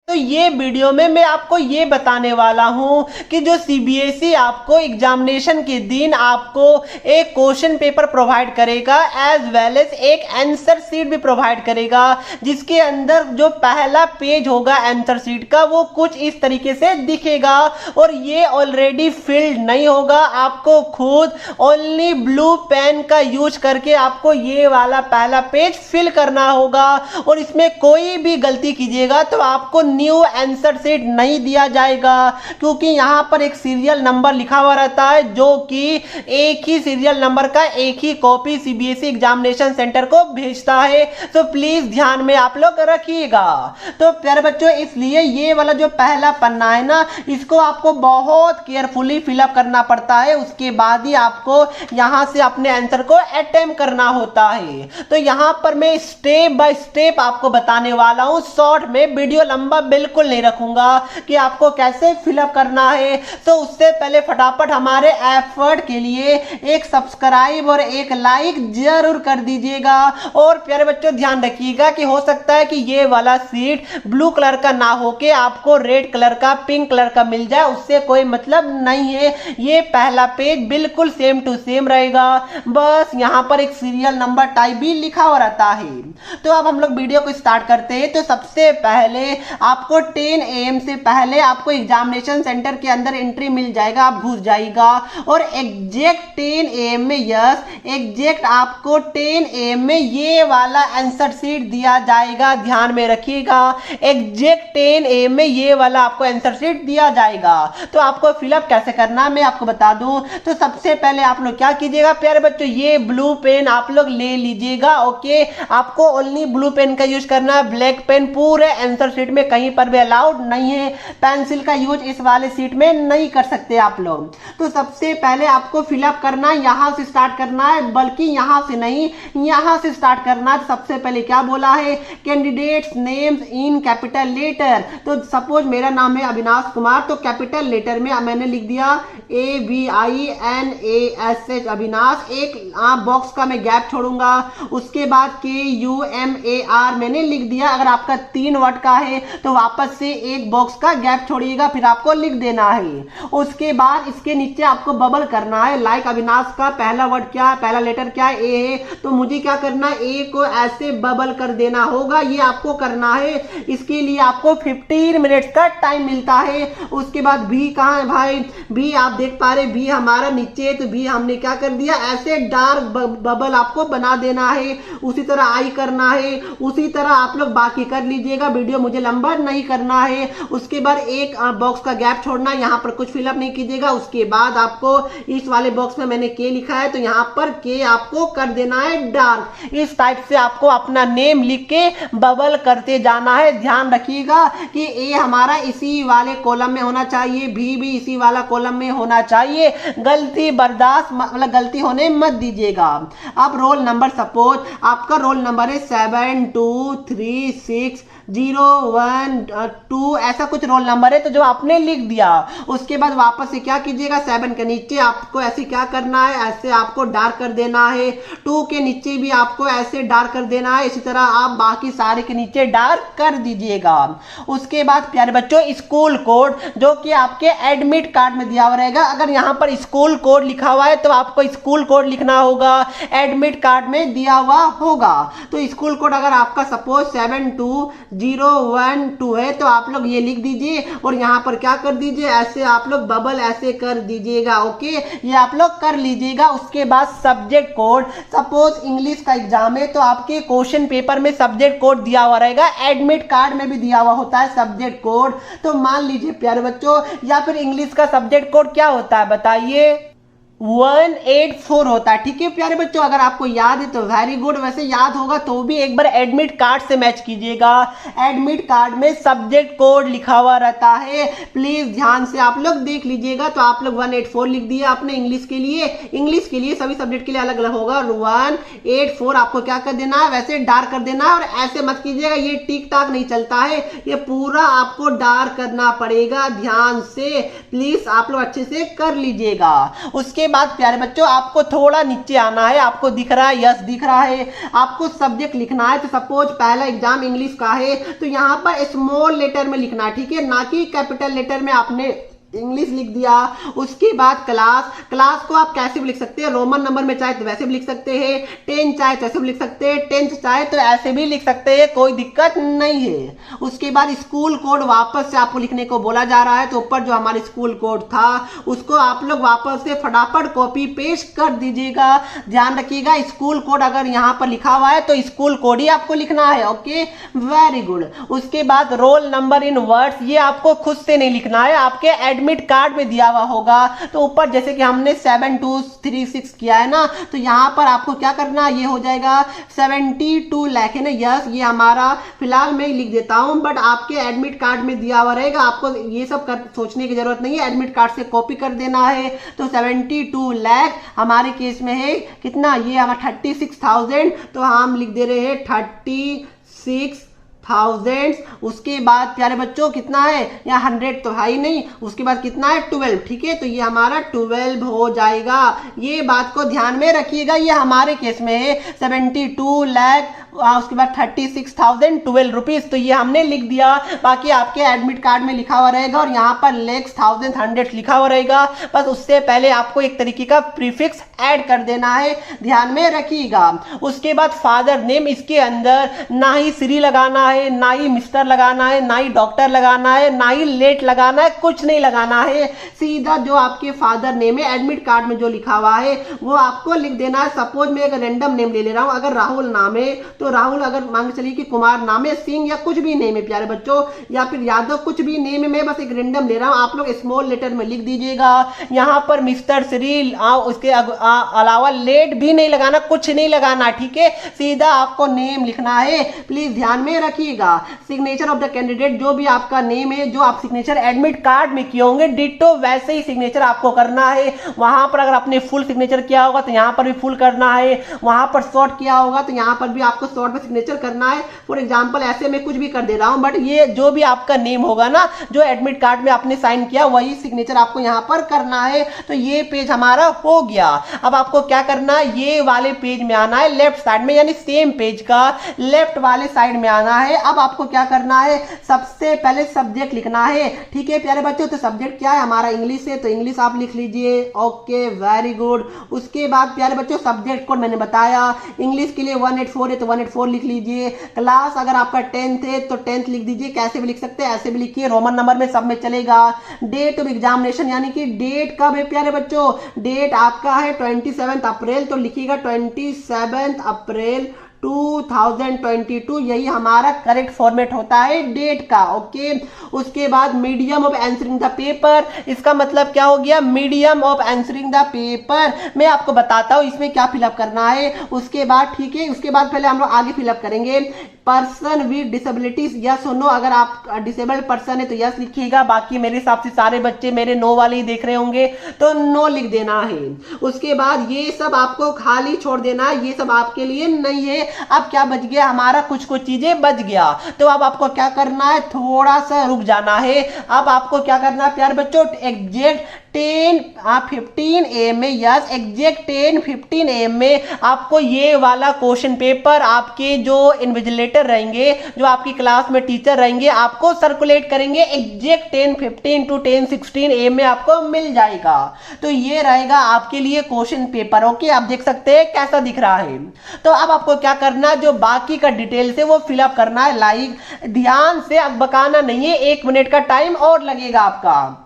तो ये वीडियो में मैं आपको ये बताने वाला हूं कि जो सीबीएसई आपको एग्जामिनेशन के दिन आपको एक क्वेश्चन पेपर प्रोवाइड करेगा एज वेल एज एक आंसर शीट भी प्रोवाइड करेगा, जिसके अंदर जो पहला पेज होगा आंसर शीट का वो कुछ इस तरीके से दिखेगा और ये ऑलरेडी फिल्ड नहीं होगा। आपको खुद ओनली ब्लू पेन का यूज करके आपको ये वाला पहला पेज फिल करना होगा और इसमें कोई भी गलती कीजिएगा तो आपको न्यू आंसर शीट नहीं दिया जाएगा, क्योंकि यहां पर एक सीरियल नंबर लिखा हुआ रहता है जो कि एक ही सीरियल नंबर का एक ही कॉपी सीबीएसई एग्जामिनेशन सेंटर को भेजता है। तो प्लीज ध्यान में आप लोग रखिएगा। तो प्यारे बच्चों, इसलिए ये वाला जो पहला पन्ना है ना, इसको आपको बहुत केयरफुली फिलअप करना पड़ता है, उसके बाद ही आपको यहां से अपने आंसर को अटेम्प्ट करना होता है। तो यहां पर मैं स्टेप बाय स्टेप आपको बताने वाला हूं, शॉर्ट में, वीडियो लंबा बिल्कुल नहीं रखूंगा कि आपको कैसे फिलअप करना है। तो उससे पहले फटाफट हमारे एफर्ट के लिए एक सब्सक्राइब और एक लाइक जरूर कर दीजिएगा। और प्यारे बच्चों ध्यान रखिएगा कि हो सकता है कि ये वाला सीट ब्लू कलर का ना होके आपको रेड कलर का, पिंक कलर का मिल जाए, उससे कोई मतलब नहीं है। ये पहला पेज बिल्कुल सेम टू सेम रहेगा, बस यहां पर एक सीरियल नंबर टाइप भी लिखा हुआ रहता है। तो अब हम लोग वीडियो को स्टार्ट करते हैं। तो सबसे पहले आपको 10 AM से पहले आपको एग्जामिनेशन सेंटर के अंदर एंट्री मिल जाएगा, आप घुस जाएगा और एग्जैक्ट 10 AM में, यस एग्जैक्ट आपको 10 AM में ये वाला आंसर शीट दिया जाएगा। ध्यान में रखिएगा, एग्जैक्ट 10 AM में ये वाला आपको आंसर शीट दिया जाएगा। तो आपको फिलअप कैसे करना मैं आपको बता दूं। तो सबसे पहले आप लोग क्या कीजिएगा प्यारे बच्चों, ये ब्लू पेन आप लोग ले लीजिएगा। ओके, आपको ओनली ब्लू पेन का यूज करना है, ब्लैक पेन पूरे आंसर शीट में कहीं पर भी अलाउड नहीं है। पेंसिल का यूज इस वाले सीट में नहीं कर सकते आप लोग। तो सबसे पहले आपको फिलअप करना है, यहां से स्टार्ट करना है, बल्कि यहां से नहीं, यहां से स्टार्ट करना है। सबसे पहले क्या बोला है, candidates names in capital letter. तो सपोज मेरा नाम है अविनाश कुमार, तो कैपिटल लेटर में मैंने लिख दिया AVINASH अविनाश, एक बॉक्स का मैं गैप छोड़ूंगा। उसके बाद KUMAR मैंने लिख दिया। अगर आपका 3 वर्ड का है तो वापस से एक बॉक्स का गैप छोड़िएगा, फिर आपको लिख देना है। उसके बाद इसके नीचे आपको बबल करना है। लाइक अविनाश का पहला वर्ड क्या है, पहला लेटर क्या है, ए है, तो मुझे क्या करना है, ए को ऐसे बबल कर देना होगा। ये आपको करना है, इसके लिए आपको 15 मिनट्स का टाइम मिलता है। उसके बाद भी कहाँ है भाई, भी आप देख पा रहे भी हमारा नीचे है, तो भी हमने क्या कर दिया, ऐसे डार्क बबल आपको बना देना है। उसी तरह आई करना है, उसी तरह आप लोग बाकी कर लीजिएगा, वीडियो मुझे लंबा नहीं करना है। उसके बाद एक बॉक्स का गैप छोड़ना है, यहाँ पर कुछ फिलअप नहीं कीजिएगा। उसके बाद आपको इस वाले बॉक्स में मैंने के लिखा है, तो यहाँ पर के आपको कर देना है डार्क। इस टाइप से आपको अपना नेम लिख के बबल करते जाना है। ध्यान रखिएगा कि ए हमारा इसी वाले कॉलम में होना चाहिए, भी इसी वाला कॉलम में होना चाहिए। गलती बर्दाश्त, मतलब गलती होने मत दीजिएगा। अब रोल नंबर, सपोज आपका रोल नंबर है 723601 ऐसा कुछ रोल नंबर है, तो जो आपने लिख दिया उसके बाद वापस से क्या कीजिएगा, 7 के नीचे आपको ऐसे क्या करना है, ऐसे आपको डार्क कर देना है। 2 के नीचे भी आपको ऐसे डार्क कर देना है। इसी तरह आप बाकी सारे के नीचे डार्क कर दीजिएगा। उसके बाद प्यारे बच्चों, स्कूल कोड जो कि आपके एडमिट कार्ड में दिया हुआ रहेगा। अगर यहाँ पर स्कूल कोड लिखा हुआ है तो आपको स्कूल कोड लिखना होगा, एडमिट कार्ड में दिया हुआ होगा। तो स्कूल कोड अगर आपका सपोज 72012 है तो आप लोग ये लिख दीजिए और यहाँ पर क्या कर दीजिए, ऐसे आप लोग बबल ऐसे कर दीजिएगा। ओके, ये आप लोग कर लीजिएगा। उसके बाद सब्जेक्ट कोड, सपोज इंग्लिश का एग्जाम है तो आपके क्वेश्चन पेपर में सब्जेक्ट कोड दिया हुआ रहेगा, एडमिट कार्ड में भी दिया हुआ होता है सब्जेक्ट कोड। तो मान लीजिए प्यारे बच्चों, या फिर इंग्लिश का सब्जेक्ट कोड क्या होता है बताइए, 184 होता है। ठीक है प्यारे बच्चों, अगर आपको याद है तो वेरी गुड, वैसे याद होगा तो भी एक बार एडमिट कार्ड से मैच कीजिएगा। एडमिट कार्ड में सब्जेक्ट कोड लिखा हुआ रहता है, प्लीज ध्यान से आप लोग देख लीजिएगा। तो आप लोग 184 लिख दिया आपने इंग्लिश के लिए। इंग्लिश के लिए सभी सब्जेक्ट के लिए अलग अलग होगा। 184 आपको क्या कर देना है, वैसे डार्क कर देना है और ऐसे मत कीजिएगा, ये टिक टाक नहीं चलता है, ये पूरा आपको डार्क करना पड़ेगा। ध्यान से प्लीज आप लोग अच्छे से कर लीजिएगा। उसके बाद प्यारे बच्चों आपको थोड़ा नीचे आना है, आपको दिख रहा है, यस दिख रहा है, आपको सब्जेक्ट लिखना है। तो सपोज पहला एग्जाम इंग्लिश का है तो यहाँ पर स्मॉल लेटर में लिखना है, ठीक है, ना कि कैपिटल लेटर में आपने इंग्लिश लिख दिया। उसके बाद क्लास को आप कैसे भी लिख सकते हैं, रोमन नंबर में चाहे तो वैसे भी लिख सकते हैं, 10 चाहे तो ऐसे भी लिख सकते हैं, 10th चाहे तो ऐसे भी लिख सकते हैं, कोई दिक्कत नहीं है। उसके बाद स्कूल कोड वापस से आपको लिखने को बोला जा रहा है, तो ऊपर जो हमारा स्कूल कोड था उसको आप लोग वापस से फटाफट कॉपी पेस्ट कर दीजिएगा। ध्यान रखिएगा स्कूल कोड अगर यहाँ पर लिखा हुआ है तो स्कूल कोड ही आपको लिखना है। Okay, very good. उसके बाद रोल नंबर इन वर्ड्स, ये आपको खुद से नहीं लिखना है, आपके एडमिट कार्ड में दिया हुआ होगा। तो ऊपर जैसे कि हमने 7236 किया है ना, तो यहाँ पर आपको क्या करना, ये हो जाएगा 72 लाख है ना, यस ये हमारा फिलहाल मैं लिख देता हूँ, बट आपके एडमिट कार्ड में दिया हुआ रहेगा, आपको ये सब सोचने की जरूरत नहीं है, एडमिट कार्ड से कॉपी कर देना है। तो 72 लाख हमारे केस में है कितना, ये हमारा 36,000, तो हम लिख दे रहे हैं 36,000। उसके बाद प्यारे बच्चों कितना है, यहाँ 100 तो है ही नहीं, उसके बाद कितना है 12, ठीक है, तो ये हमारा 12 हो जाएगा। ये बात को ध्यान में रखिएगा, ये हमारे केस में है 72 लाख, उसके बाद 36,012 रुपीज, तो ये हमने लिख दिया। बाकी आपके एडमिट कार्ड में लिखा हुआ रहेगा और यहाँ पर लेक्स 1000 लिखा हुआ रहेगा, बस उससे पहले आपको एक तरीके का प्रीफिक्स ऐड कर देना है, ध्यान में रखिएगा। उसके बाद फादर नेम, इसके अंदर ना ही श्री लगाना है, ना ही मिस्टर लगाना है, ना ही डॉक्टर लगाना है, ना ही लेट लगाना है, कुछ नहीं लगाना है, सीधा जो आपके फादर नेम है एडमिट कार्ड में जो लिखा हुआ है वो आपको लिख देना है। सपोज मैं एक रैंडम नेम ले रहा हूं, अगर राहुल नाम है तो राहुल, अगर मान चलिए कि कुमार नाम है, सिंह या कुछ भी नेम है प्यारे बच्चों, या फिर यादव, कुछ भी नेम है, मैं बस एक रैंडम ले रहा हूं, आप लोग स्मॉल लेटर में लिख दीजिएगा। यहाँ पर मिस्टर श्री, उसके अलावा लेट भी नहीं लगाना, कुछ नहीं लगाना, ठीक है, सीधा आपको नेम लिखना है, प्लीज ध्यान में रखिएगा। सिग्नेचर ऑफ द कैंडिडेट, जो भी आपका नेम है, जो आप सिग्नेचर एडमिट कार्ड में किए होंगे डिट्टो वैसे ही सिग्नेचर आपको करना है। वहां पर अगर आपने फुल सिग्नेचर किया होगा तो यहाँ पर भी फुल करना है, वहां पर शॉर्ट किया होगा तो यहाँ पर भी आपको शॉर्ट में सिग्नेचर करना है। फॉर एग्जांपल ऐसे मैं कुछ भी कर दे रहा हूं, बट ये जो भी आपका नेम होगा ना, जो एडमिट कार्ड में आपने साइन किया वही सिग्नेचर आपको यहाँ पर करना है। तो ये पेज हमारा हो गया। अब आपको क्या करना है, ये वाले पेज में आना है, लेफ्ट साइड में, यानी सेम पेज का लेफ्ट वाले साइड में आना है। अब आपको क्या करना है, सबसे पहले सब्जेक्ट लिखना है, ठीक है प्यारे बच्चों। तो सब्जेक्ट क्या है हमारा, इंग्लिश है, तो इंग्लिश आप लिख लीजिए। Okay, very good. उसके बाद प्यारे बच्चों सब्जेक्ट कोड मैंने बताया, इंग्लिश के लिए 184 है तो 184 लिख लीजिए। क्लास अगर आपका 10th है तो 10th लिख दीजिए, कैसे भी लिख सकते हैं, ऐसे भी लिखिए, रोमन नंबर में सब में चलेगा। डेट ऑफ एग्जामिनेशन, यानी कि डेट कब है प्यारे बच्चों, डेट आपका है 27 अप्रैल, तो लिखिएगा 27 अप्रैल 2022, यही हमारा करेक्ट फॉर्मेट होता है डेट का। ओके, उसके बाद medium of answering the paper, इसका मतलब क्या हो गया, medium of answering the paper. मैं आपको बताता हूं इसमें क्या फिलअप करना है, उसके बाद ठीक है, उसके बाद पहले हम लोग आगे फिलअप करेंगे। पर्सन विद डिसेबिलिटीज, यस और नो, अगर आप डिसेबल्ड पर्सन है तो यस लिखिएगा, बाकी मेरे हिसाब से सारे बच्चे मेरे नो वाले ही देख रहे होंगे तो नो लिख देना है। उसके बाद ये सब आपको खाली छोड़ देना है, ये सब आपके लिए नहीं है। अब क्या बच गया हमारा, कुछ कुछ चीजें बच गया, तो अब आपको क्या करना है, थोड़ा सा रुक जाना है। अब आपको क्या करना है प्यारे बच्चों, एग्जैक्ट 15 AM में, यस एग्जैक्ट 10-15 AM में आपको ये वाला क्वेश्चन पेपर आपके जो इन्विजिलेटर रहेंगे, जो आपकी क्लास में टीचर रहेंगे, आपको सर्कुलेट करेंगे, एग्जैक्ट 10:15 to 10:16 AM में आपको मिल जाएगा। तो ये रहेगा आपके लिए क्वेश्चन पेपर। ओके, आप देख सकते हैं कैसा दिख रहा है। तो अब आपको क्या करना, जो बाकी का डिटेल्स है वो फिलअप करना है, लाइक ध्यान से, अब बकाना नहीं है, 1 मिनट का टाइम और लगेगा आपका।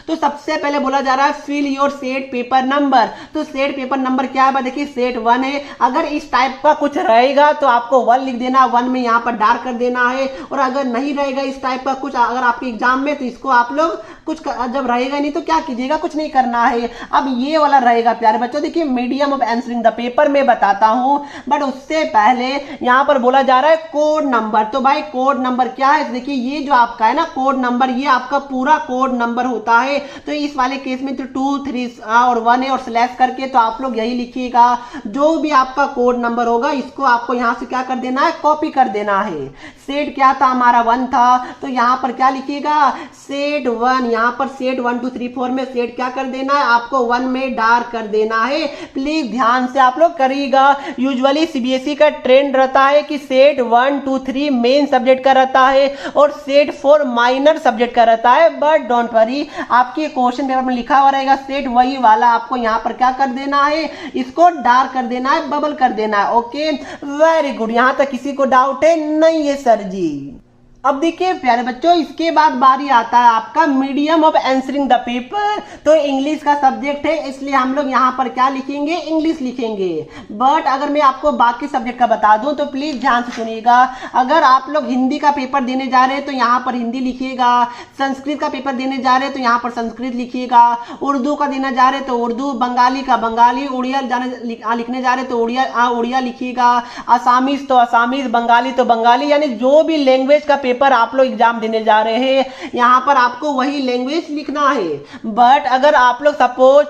तो सबसे पहले बोला जा रहा है fill your set paper number. तो सेट पेपर नंबर क्या है, देखिए सेट 1 है, अगर इस टाइप का कुछ रहेगा तो आपको 1 लिख देना, 1 में यहाँ पर डार्क कर देना है, और अगर नहीं रहेगा इस टाइप का कुछ अगर आपके एग्जाम में, तो इसको आप लोग कुछ जब रहेगा नहीं तो क्या कीजिएगा, कुछ नहीं करना है। अब ये वाला रहेगा प्यारे बच्चों, देखिए medium of answering the paper में बताता हूं, बट उससे पहले यहाँ पर बोला जा रहा है कोड नंबर। तो भाई कोड नंबर क्या है, देखिए ये जो आपका है ना कोड नंबर, ये आपका पूरा कोड नंबर होता है। तो इस वाले केस में तो 2, 3 और 1 है, और स्लैश करके तो आप लोग यही लिखिएगा। जो भी आपका कोड नंबर होगा इसको आपको यहाँ से क्या कर देना है, कॉपी कर देना है। सेट क्या था हमारा 1 था, तो यहाँ पर क्या लिखिएगा सेट 1, यहाँ पर सेट 1 2 3 4 में सेट क्या कर देना है आपको 1 में डार्क कर देना है। प्लीज ध्यान से आप लोग करिएगा। यूजुअली सीबीएसई का ट्रेंड रहता है कि सेट 1 2 3 मेन सब्जेक्ट का रहता है और सेट 4 माइनर सब्जेक्ट का रहता है, बट डोंट वरी, आपके क्वेश्चन पेपर में लिखा हुआ रहेगा सेट वही वाला आपको यहाँ पर क्या कर देना है, इसको डार्क कर देना है, बबल कर देना है। Okay, very good. यहां तक किसी को डाउट है? नहीं है सर जी। अब देखिए प्यारे बच्चों, इसके बाद बारी आता है आपका medium of answering the paper. तो इंग्लिश का सब्जेक्ट है, इसलिए हम लोग यहाँ पर क्या लिखेंगे, इंग्लिश लिखेंगे। बट अगर मैं आपको बाकी सब्जेक्ट का बता दूं तो प्लीज ध्यान से सुनिएगा। अगर आप लोग हिंदी का पेपर देने जा रहे हैं तो यहाँ पर हिंदी लिखिएगा, संस्कृत का पेपर देने जा रहे हैं तो यहाँ पर संस्कृत लिखिएगा, उर्दू का देने जा रहे हैं तो उर्दू, बंगाली का बंगाली, उड़िया लिखने जा रहे हैं तो उड़िया लिखिएगा, असामीज तो असामीज, बंगाली तो बंगाली, यानी जो भी लैंग्वेज का पेपर आप लोग एग्जाम देने जा रहे हैं यहां पर आपको वही लैंग्वेज लिखना है। बट अगर आप लोग सपोज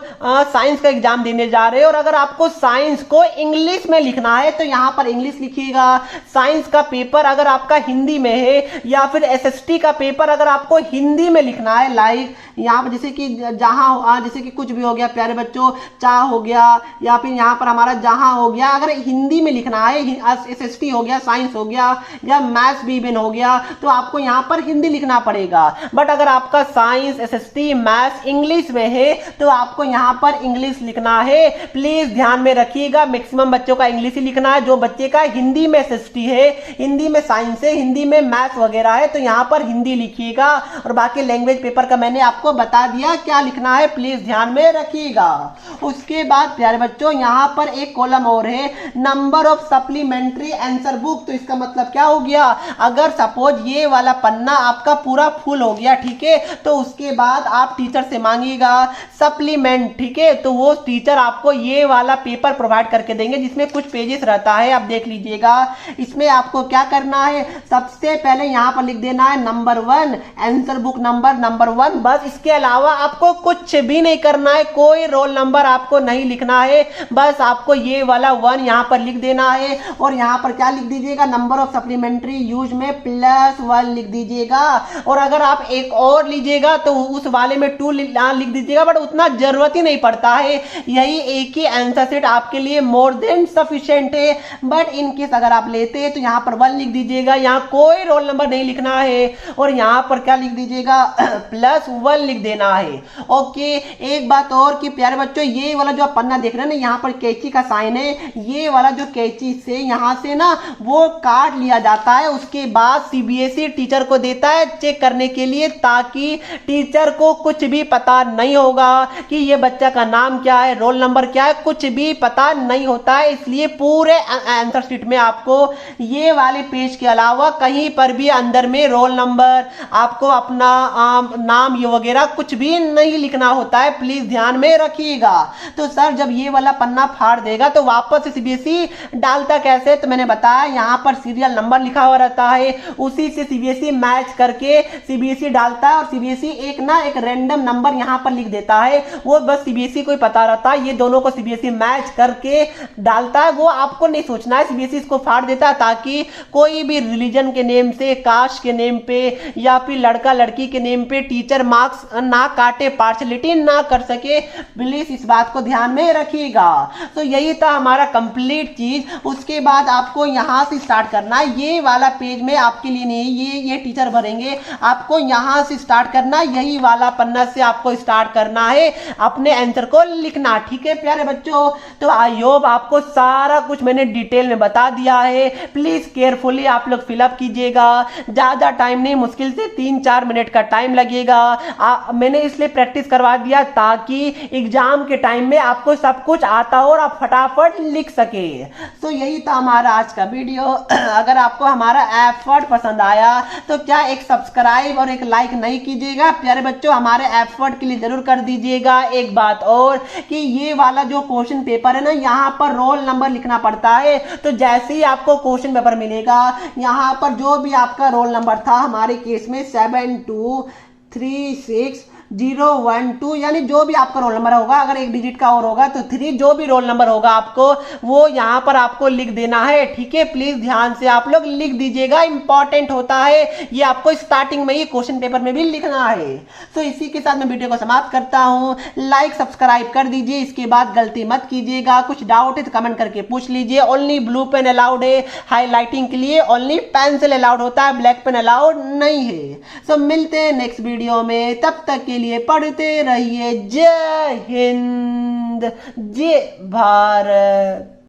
साइंस का एग्जाम देने जा रहे हैं और अगर आपको साइंस को इंग्लिश में लिखना है तो यहां पर इंग्लिश लिखिएगा। साइंस का पेपर अगर आपका हिंदी में है या फिर एसएसटी का पेपर अगर आपको हिंदी में लिखना है, लाइक यहाँ पर जैसे कि जहां, जैसे कि कुछ भी हो गया प्यारे बच्चों, चाह हो गया या फिर यहाँ पर हमारा जहां हो गया, अगर हिंदी में लिखना है, एसएसटी हो गया, साइंस हो गया या मैथ्स भी हो गया, तो आपको यहां पर हिंदी लिखना पड़ेगा। बट अगर आपका साइंस, एसएसटी, मैथ्स इंग्लिश में है तो आपको यहां पर इंग्लिश लिखना है। प्लीज ध्यान में रखिएगा, मैक्सिमम बच्चों का इंग्लिश ही लिखना है। जो बच्चे का हिंदी में एसएसटी है, हिंदी में साइंस है, हिंदी में मैथ्स वगैरह है तो यहां पर हिंदी लिखिएगा। और बाकी लैंग्वेज पेपर का मैंने आपको बता दिया क्या लिखना है, प्लीज ध्यान में रखिएगा। उसके बाद प्यारे बच्चों यहां पर एक कॉलम और है, number of supplementary answer book. तो इसका मतलब क्या हो गया, अगर सपोज ये वाला पन्ना आपका पूरा फुल हो गया, ठीक है, तो उसके बाद आप टीचर से मांगिएगा सप्लीमेंट, ठीक है, तो वो टीचर आपको ये वाला पेपर प्रोवाइड करके देंगे जिसमें कुछ पेजेस रहता है, आप देख लीजिएगा। इसमें आपको क्या करना है, सबसे पहले यहां पर लिख देना है नंबर 1, आंसर बुक नंबर 1, बस। इसके अलावा आपको कुछ भी नहीं करना है, कोई रोल नंबर आपको नहीं लिखना है, बस आपको ये वाला 1 यहां पर लिख देना है। और यहां पर क्या लिख दीजिएगा, नंबर ऑफ सप्लीमेंट्री यूज में +1 लिख दीजिएगा। और अगर आप एक और लीजिएगा तो उस वाले में 2 लिख दीजिएगा, बट उतना जरूरत ही नहीं पड़ता है, यही एक ही आंसर सेट आपके लिए मोर देन सफिशिएंट है। बट इन केस अगर आप लेते हैं तो यहाँ पर 1 लिख दीजिएगा, यहाँ कोई रोल नंबर नहीं लिखना है। और यहाँ पर क्या लिख दीजिएगा, +1 लिख देना है। ओके, एक बात और कि प्यारे बच्चों ये वाला जो आप पन्ना देख रहे हैं ना, यहाँ पर कैंची का साइन है, ये वाला जो कैंची से यहाँ से ना वो काट लिया जाता है, उसके बाद सीबीएसई टीचर को देता है चेक करने के लिए, ताकि टीचर को कुछ भी पता नहीं होगा कि ये बच्चा का नाम क्या है, रोल नंबर क्या है, कुछ भी पता नहीं होता है। इसलिए पूरे आंसर शीट में आपको ये वाले पेज के अलावा कहीं पर भी अंदर में रोल नंबर, आपको अपना नाम ये वगैरह कुछ भी नहीं लिखना होता है, प्लीज ध्यान में रखिएगा। तो सर जब ये वाला पन्ना फाड़ देगा तो वापस सीबीएसई डालता कैसे, तो मैंने बताया यहाँ पर सीरियल नंबर लिखा हुआ रहता है, उसी से सीबीएसई मैच करके सीबीएसई डालता है। और सीबीएसई एक रैंडम नंबर यहाँ पर लिख देता है, वो बस सीबीएसई को ही पता रहता है, ये दोनों को सीबीएसई मैच करके डालता है, वो आपको नहीं सोचना है। सीबीएसई इसको फाड़ देता है ताकि कोई भी रिलीजन के नेम से, कास्ट के नेम पे या फिर लड़का लड़की के नेम पे टीचर मार्क्स ना काटे, पार्शलिटी ना कर सके। प्लीज इस बात को ध्यान में रखिएगा। तो यही था हमारा कंप्लीट चीज। उसके बाद आपको यहां से स्टार्ट करना है, ये वाला पेज में आपके लिए नहीं, ये टीचर भरेंगे, आपको यहां से स्टार्ट करना, यही वाला पन्ना से आपको स्टार्ट करना है अपने आंसर को लिखना, ठीक है प्यारे बच्चों। तो आई होप आपको सारा कुछ मैंने डिटेल में बता दिया है। प्लीज केयरफुली आप लोग फिलअप कीजिएगा, ज्यादा टाइम नहीं, मुश्किल से 3-4 मिनट का टाइम लगेगा। मैंने इसलिए प्रैक्टिस करवा दिया ताकि एग्जाम के टाइम में आपको सब कुछ आता हो और आप फटाफट लिख सके। तो यही था हमारा आज का वीडियो। अगर आपको हमारा एफर्ट पसंद आया तो क्या एक सब्सक्राइब और एक लाइक नहीं कीजिएगा प्यारे बच्चों, हमारे एफर्ट के लिए जरूर कर दीजिएगा। एक बात और कि ये वाला जो क्वेश्चन पेपर है ना, यहाँ पर रोल नंबर लिखना पड़ता है। तो जैसे ही आपको क्वेश्चन पेपर मिलेगा, यहाँ पर जो भी आपका रोल नंबर था, हमारे केस में 7236 012 यानी जो भी आपका रोल नंबर होगा, अगर एक डिजिट का और होगा तो 3, जो भी रोल नंबर होगा आपको वो यहाँ पर आपको लिख देना है। ठीक है, प्लीज ध्यान से आप लोग लिख दीजिएगा, इंपॉर्टेंट होता है ये, आपको स्टार्टिंग में ही क्वेश्चन पेपर में भी लिखना है। तो इसी के साथ मैं वीडियो को समाप्त करता हूँ। लाइक सब्सक्राइब कर दीजिए, इसके बाद गलती मत कीजिएगा। कुछ डाउट है तो कमेंट करके पूछ लीजिए। ओनली ब्लू पेन अलाउड है हाईलाइटिंग के लिए, ओनली पेंसिल अलाउड होता है, ब्लैक पेन अलाउड नहीं है। सो मिलते हैं नेक्स्ट वीडियो में, तब तक के लिए पढ़ते रहिए। जय हिंद, जय भारत।